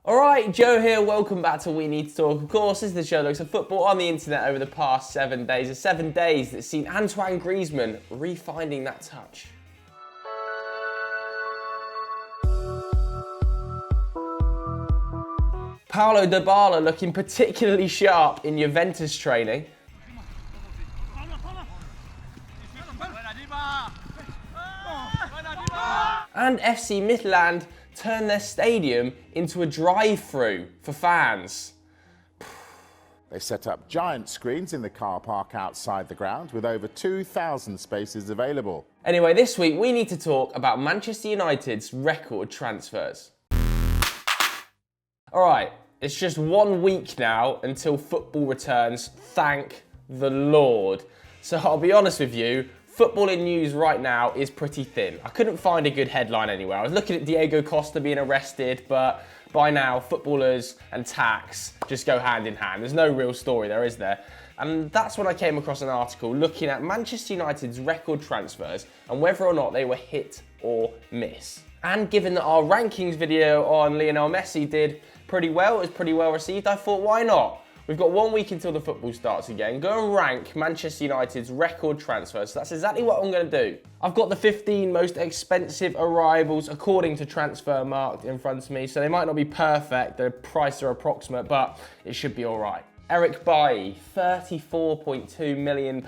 Alright, Joe here, welcome back to We Need to Talk. Of course, this is the show that looks at football on the internet over the past 7 days. It's 7 days that's seen Antoine Griezmann refinding that touch. Paulo Dybala looking particularly sharp in Juventus training. And FC Midtjylland turn their stadium into a drive-through for fans. They set up giant screens in the car park outside the ground with over 2,000 spaces available. Anyway, this week we need to talk about Manchester United's record transfers. Alright, it's just 1 week now until football returns, thank the Lord. So I'll be honest with you, footballing news right now is pretty thin. I couldn't find a good headline anywhere. I was looking at Diego Costa being arrested, but by now, footballers and tax just go hand in hand. There's no real story there, is there? And that's when I came across an article looking at Manchester United's record transfers and whether or not they were hit or miss. And given that our rankings video on Lionel Messi did pretty well, it was pretty well received, I thought, why not? We've got 1 week until the football starts again. Go and rank Manchester United's record transfers. So that's exactly what I'm going to do. I've got the 15 most expensive arrivals according to Transfermarkt in front of me. So they might not be perfect. The prices are approximate, but it should be all right. Henrikh Mkhitaryan, £34.2 million.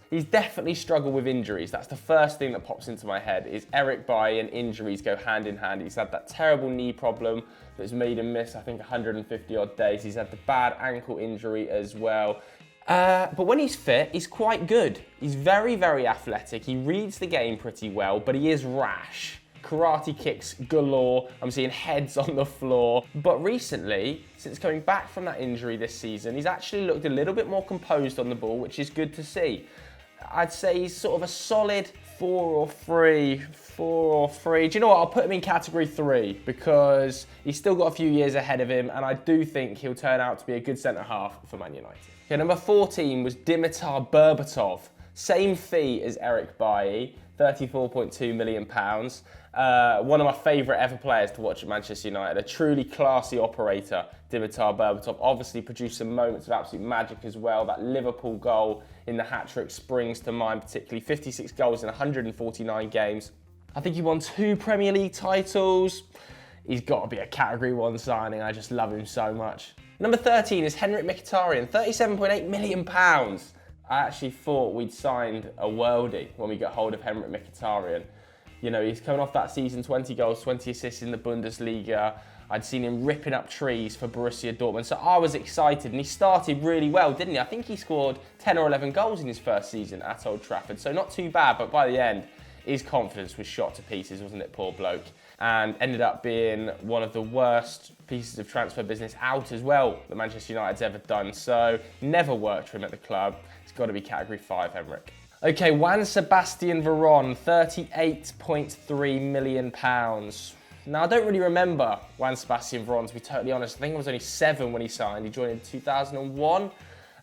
He's definitely struggled with injuries. That's the first thing that pops into my head is Henrikh Mkhitaryan and injuries go hand in hand. He's had that terrible knee problem that's made him miss, I think, 150 odd days. He's had the bad ankle injury as well. But when he's fit, he's quite good. He's very, very athletic. He reads the game pretty well, but he is rash. Karate kicks galore. I'm seeing heads on the floor. But recently, since coming back from that injury this season, he's actually looked a little bit more composed on the ball, which is good to see. I'd say he's sort of a solid 4 or 3. Do you know what? I'll put him in category 3 because he's still got a few years ahead of him, and I do think he'll turn out to be a good centre-half for Man United. Okay, number 14 was Dimitar Berbatov. Same fee as Henrikh Mkhitaryan, £34.2 million. One of my favourite ever players to watch at Manchester United. A truly classy operator, Dimitar Berbatov. Obviously produced some moments of absolute magic as well. That Liverpool goal in the hat-trick springs to mind particularly. 56 goals in 149 games. I think he won 2 Premier League titles. He's got to be a category 1 signing. I just love him so much. Number 13 is Henrikh Mkhitaryan, £37.8 million. I actually thought we'd signed a worldie when we got hold of Henrikh Mkhitaryan. You know, he's coming off that season, 20 goals, 20 assists in the Bundesliga. I'd seen him ripping up trees for Borussia Dortmund, so I was excited, and he started really well, didn't he? I think he scored 10 or 11 goals in his first season at Old Trafford, so not too bad, but by the end, his confidence was shot to pieces, wasn't it, poor bloke? And ended up being one of the worst pieces of transfer business out as well that Manchester United's ever done, so never worked for him at the club. It's got to be category 5, Henrikh. Okay, Juan Sebastian Veron, £38.3 million. Now, I don't really remember Juan Sebastian Veron, to be totally honest. I think I was only 7 when he signed. He joined in 2001.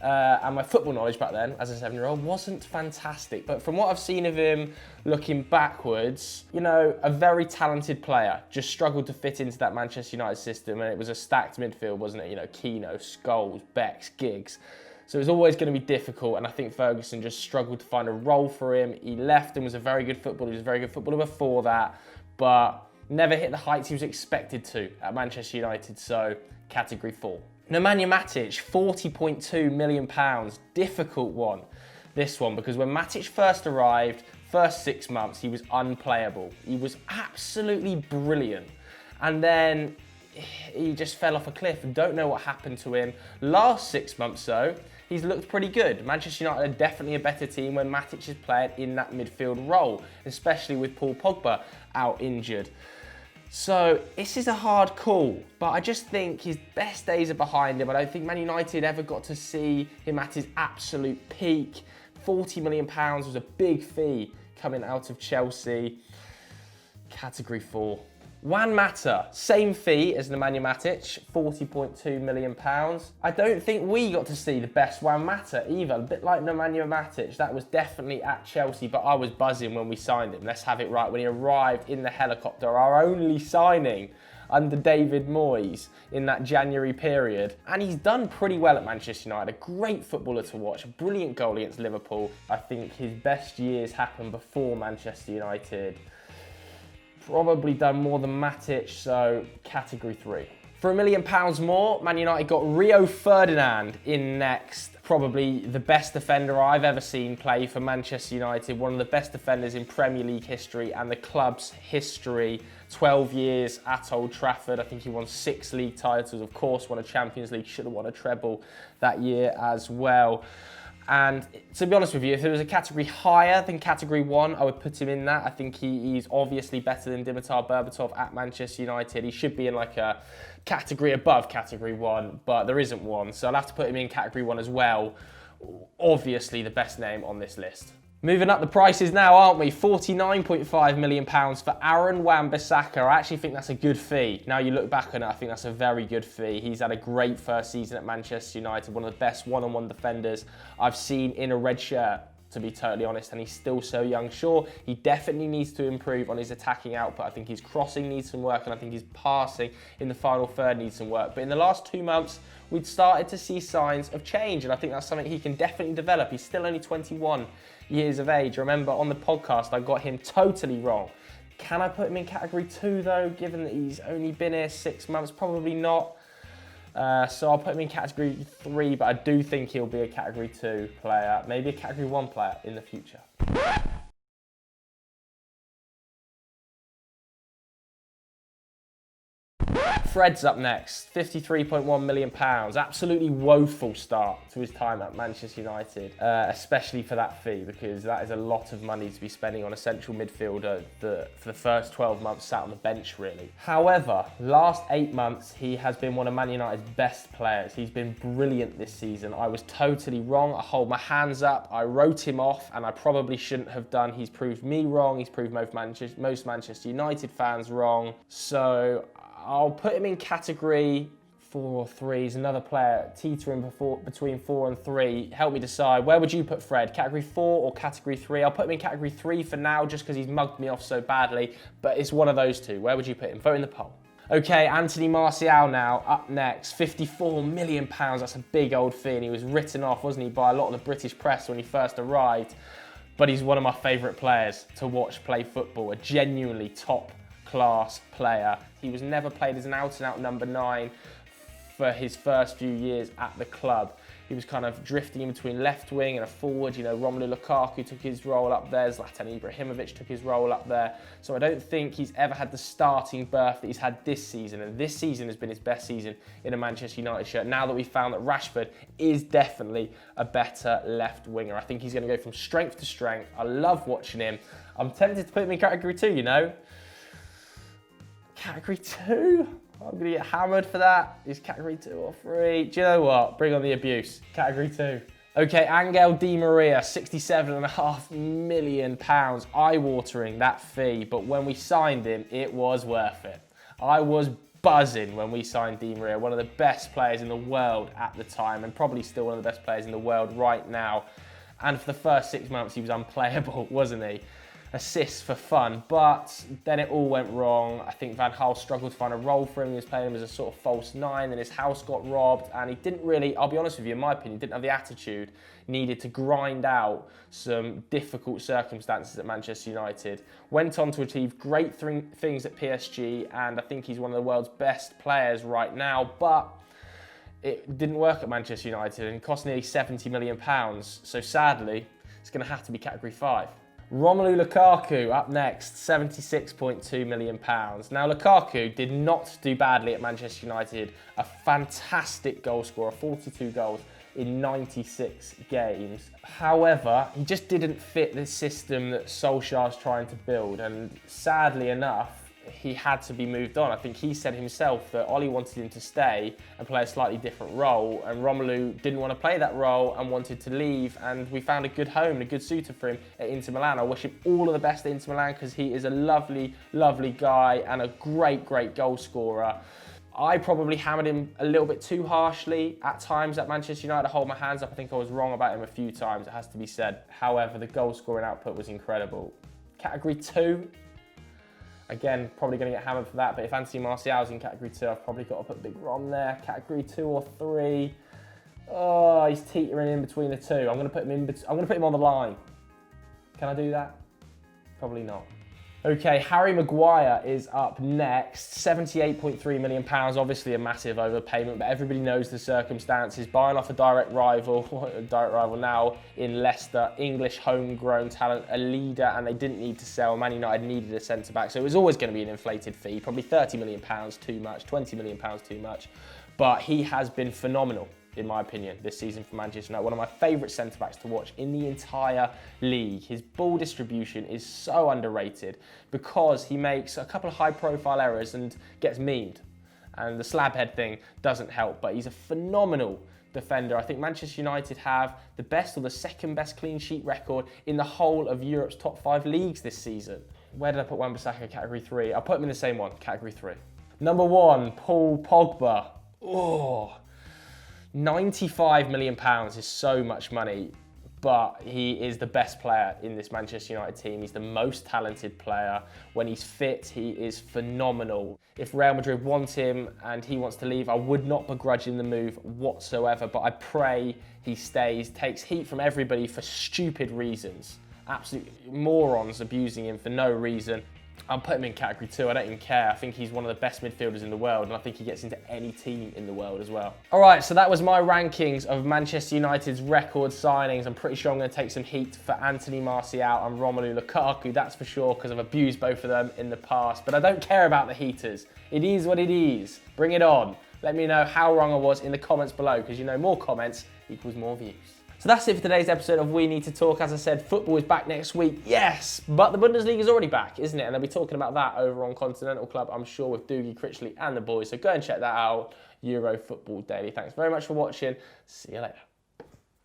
And my football knowledge back then, as a 7-year-old, wasn't fantastic. But from what I've seen of him, looking backwards, you know, a very talented player. Just struggled to fit into that Manchester United system. And it was a stacked midfield, wasn't it? You know, Keano, Scholes, Becks, Giggs. So it was always going to be difficult, and I think Ferguson just struggled to find a role for him. He left and was a very good footballer. He was a very good footballer before that, but never hit the heights he was expected to at Manchester United, so category 4. Nemanja Matic, £40.2 million. Difficult one, this one, because when Matic first arrived, first 6 months, he was unplayable. He was absolutely brilliant. And then he just fell off a cliff and don't know what happened to him. Last 6 months though, he's looked pretty good. Manchester United are definitely a better team when Matic is playing in that midfield role, especially with Paul Pogba out injured. So this is a hard call, but I just think his best days are behind him. I don't think Man United ever got to see him at his absolute peak. £40 million was a big fee coming out of Chelsea. Category 4. Juan Mata, same fee as Nemanja Matic, £40.2 million. I don't think we got to see the best Juan Mata either. A bit like Nemanja Matic, that was definitely at Chelsea, but I was buzzing when we signed him. Let's have it right. When he arrived in the helicopter, our only signing, under David Moyes in that January period. And he's done pretty well at Manchester United. A great footballer to watch, a brilliant goal against Liverpool. I think his best years happened before Manchester United. Probably done more than Matic, so category 3. For £1 million more, Man United got Rio Ferdinand in next. Probably the best defender I've ever seen play for Manchester United. One of the best defenders in Premier League history and the club's history. 12 years at Old Trafford. I think he won 6 league titles. Of course, won a Champions League. Should have won a treble that year as well. And to be honest with you, if there was a category higher than category 1, I would put him in that. I think he's obviously better than Dimitar Berbatov at Manchester United. He should be in like a category above category 1, but there isn't one. So I'll have to put him in category 1 as well. Obviously the best name on this list. Moving up the prices now, aren't we? £49.5 million for Aaron Wan-Bissaka. I actually think that's a good fee. Now you look back on it, I think that's a very good fee. He's had a great first season at Manchester United, one of the best one-on-one defenders I've seen in a red shirt, to be totally honest, and he's still so young. Sure, he definitely needs to improve on his attacking output. I think his crossing needs some work, and I think his passing in the final third needs some work. But in the last 2 months, we'd started to see signs of change, and I think that's something he can definitely develop. He's still only 21 years of age. Remember, on the podcast, I got him totally wrong. Can I put him in category 2, though, given that he's only been here 6 months? Probably not. So I'll put him in category 3, but I do think he'll be a category 2 player, maybe a category 1 player in the future. Fred's up next, £53.1 million. Absolutely woeful start to his time at Manchester United, especially for that fee, because that is a lot of money to be spending on a central midfielder that for the first 12 months sat on the bench, really. However, last 8 months, he has been one of Man United's best players. He's been brilliant this season. I was totally wrong. I hold my hands up. I wrote him off, and I probably shouldn't have done. He's proved me wrong. He's proved most Manchester United fans wrong. So I'll put him in category 4 or 3. He's another player teetering between 4 and 3. Help me decide. Where would you put Fred? Category 4 or category 3? I'll put him in category 3 for now, just because he's mugged me off so badly. But it's one of those two. Where would you put him? Vote in the poll. Okay, Anthony Martial now, up next. £54 million. That's a big old fee, and he was written off, wasn't he, by a lot of the British press when he first arrived. But he's one of my favourite players to watch play football. A genuinely top class player. He was never played as an out-and-out number 9 for his first few years at the club. He was kind of drifting in between left wing and a forward. You know, Romelu Lukaku took his role up there. Zlatan Ibrahimovic took his role up there. So I don't think he's ever had the starting berth that he's had this season. And this season has been his best season in a Manchester United shirt. Now that we've found that Rashford is definitely a better left winger. I think he's going to go from strength to strength. I love watching him. I'm tempted to put him in category 2, you know. Category 2? I'm going to get hammered for that. Is category 2 or 3? Do you know what? Bring on the abuse. Category 2. Okay, Angel Di Maria, £67.5 million. Eye-watering, that fee. But when we signed him, it was worth it. I was buzzing when we signed Di Maria, one of the best players in the world at the time, and probably still one of the best players in the world right now. And for the first 6 months, he was unplayable, wasn't he? Assists for fun, but then it all went wrong. I think Van Gaal struggled to find a role for him. He was playing him as a sort of false 9, and his house got robbed, and he didn't really, I'll be honest with you, in my opinion, didn't have the attitude needed to grind out some difficult circumstances at Manchester United. Went on to achieve great things at PSG, and I think he's one of the world's best players right now, but it didn't work at Manchester United and cost nearly £70 million. So sadly, it's going to have to be category 5. Romelu Lukaku up next, £76.2 million. Now, Lukaku did not do badly at Manchester United. A fantastic goal scorer, 42 goals in 96 games. However, he just didn't fit the system that Solskjaer's trying to build. And sadly enough, he had to be moved on. I think he said himself that Ollie wanted him to stay and play a slightly different role, and Romelu didn't want to play that role and wanted to leave, and we found a good home and a good suitor for him at Inter Milan. I wish him all of the best at Inter Milan because he is a lovely, lovely guy and a great, great goal scorer. I probably hammered him a little bit too harshly at times at Manchester United. I hold my hands up. I think I was wrong about him a few times, it has to be said. However, the goal scoring output was incredible. Category 2, Again, probably going to get hammered for that, but if Anthony Martial's in category 2, I've probably got to put Big Ron there. Category 2 or 3. Oh, he's teetering in between the two. I'm going to put him I'm going to put him on the line. Can I do that? Probably not. Okay, Harry Maguire is up next. £78.3 million, obviously a massive overpayment, but everybody knows the circumstances. Buying off a direct rival now in Leicester, English homegrown talent, a leader, and they didn't need to sell. Man United needed a centre-back, so it was always going to be an inflated fee, probably £30 million too much, £20 million too much, but he has been phenomenal, in my opinion, this season for Manchester United. One of my favourite centre-backs to watch in the entire league. His ball distribution is so underrated because he makes a couple of high-profile errors and gets memed. And the slab head thing doesn't help, but he's a phenomenal defender. I think Manchester United have the best or the second best clean sheet record in the whole of Europe's top 5 leagues this season. Where did I put Wan-Bissaka? Category 3. I'll put him in the same one, category 3. Number 1, Paul Pogba. Oh, £95 million is so much money, but he is the best player in this Manchester United team. He's the most talented player. When he's fit, he is phenomenal. If Real Madrid want him and he wants to leave, I would not begrudge him the move whatsoever, but I pray he stays, takes heat from everybody for stupid reasons. Absolute morons abusing him for no reason. I'll put him in category 2, I don't even care. I think he's one of the best midfielders in the world, and I think he gets into any team in the world as well. All right, so that was my rankings of Manchester United's record signings. I'm pretty sure I'm going to take some heat for Anthony Martial and Romelu Lukaku, that's for sure, because I've abused both of them in the past. But I don't care about the heaters. It is what it is. Bring it on. Let me know how wrong I was in the comments below, because you know more comments equals more views. So that's it for today's episode of We Need to Talk. As I said, football is back next week. Yes, but the Bundesliga is already back, isn't it? And they'll be talking about that over on Continental Club, I'm sure, with Doogie, Critchley and the boys. So go and check that out. Euro Football Daily. Thanks very much for watching. See you later.